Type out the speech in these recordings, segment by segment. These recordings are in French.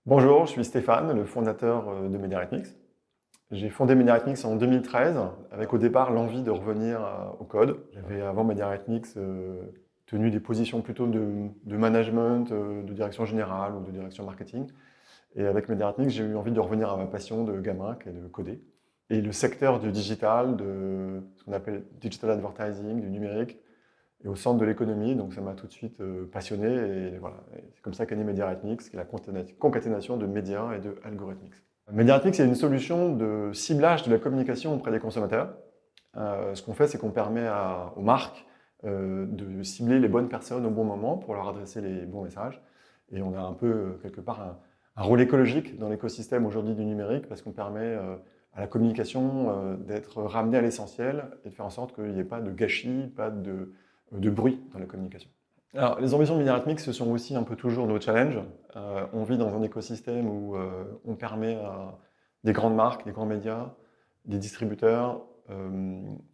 Bonjour, je suis Stéphane, le fondateur de MediaRhythmix. J'ai fondé MediaRhythmix en 2013 avec au départ l'envie de revenir au code. J'avais avant MediaRhythmix tenu des positions plutôt de management, de direction générale ou de direction marketing. Et avec MediaRhythmix, j'ai eu envie de revenir à ma passion de gamin qui est de coder. Et le secteur du digital, de ce qu'on appelle digital advertising, du numérique, est au centre de l'économie, donc ça m'a tout de suite passionné. Et voilà, c'est comme ça qu'est né MediaRhythmix, qui est la concaténation de médias et de algorithmics. MediaRhythmix est une solution de ciblage de la communication auprès des consommateurs. Ce qu'on fait, c'est qu'on permet aux marques de cibler les bonnes personnes au bon moment pour leur adresser les bons messages. Et on a un peu, quelque part, un rôle écologique dans l'écosystème aujourd'hui du numérique parce qu'on permet à la communication d'être ramenée à l'essentiel et de faire en sorte qu'il n'y ait pas de gâchis, pas de bruit dans la communication. Alors, les ambitions de MediaRhythmix, ce sont aussi un peu toujours nos challenges. On vit dans un écosystème où on permet à des grandes marques, des grands médias, des distributeurs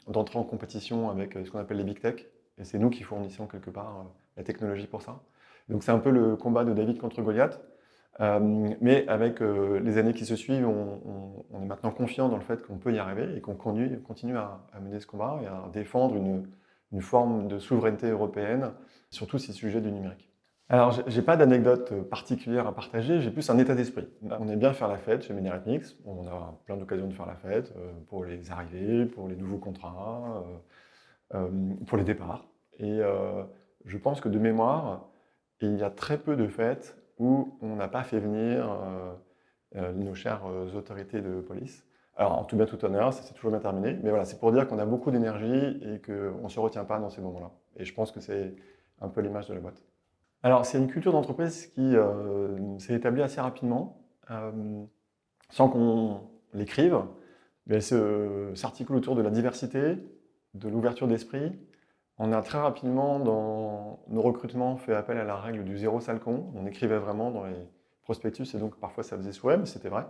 d'entrer en compétition avec ce qu'on appelle les big tech. Et c'est nous qui fournissons quelque part la technologie pour ça. Donc c'est un peu le combat de David contre Goliath. Mais avec les années qui se suivent, on est maintenant confiant dans le fait qu'on peut y arriver et qu'on continue à mener ce combat et à défendre une forme de souveraineté européenne sur tous ces sujets du numérique. Alors, je n'ai pas d'anecdote particulière à partager, j'ai plus un état d'esprit. On aime bien faire la fête chez MediaRhythmix, on a plein d'occasions de faire la fête pour les arrivées, pour les nouveaux contrats, pour les départs. Et je pense que de mémoire, il y a très peu de fêtes où on n'a pas fait venir nos chères autorités de police. Alors, en tout bien tout honneur, ça s'est toujours bien terminé, mais voilà, c'est pour dire qu'on a beaucoup d'énergie et qu'on ne se retient pas dans ces moments-là. Et je pense que c'est un peu l'image de la boîte. Alors, c'est une culture d'entreprise qui s'est établie assez rapidement, sans qu'on l'écrive, mais elle s'articule autour de la diversité, de l'ouverture d'esprit. On a très rapidement, dans nos recrutements, fait appel à la règle du zéro sale con. On écrivait vraiment dans les prospectus, et donc parfois ça faisait souhait, mais c'était vrai.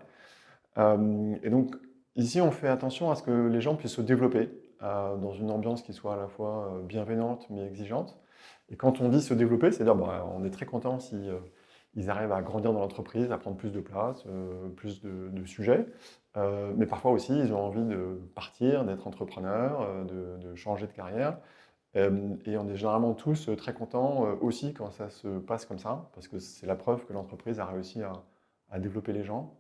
Et donc, ici, on fait attention à ce que les gens puissent se développer dans une ambiance qui soit à la fois bienveillante mais exigeante. Et quand on dit se développer, c'est-à-dire on est très content si ils arrivent à grandir dans l'entreprise, à prendre plus de place, plus de sujets. Mais parfois aussi, ils ont envie de partir, d'être entrepreneurs, de changer de carrière. Et on est généralement tous très contents aussi quand ça se passe comme ça, parce que c'est la preuve que l'entreprise a réussi à développer les gens.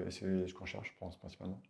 Et c'est ce qu'on cherche, je pense, principalement.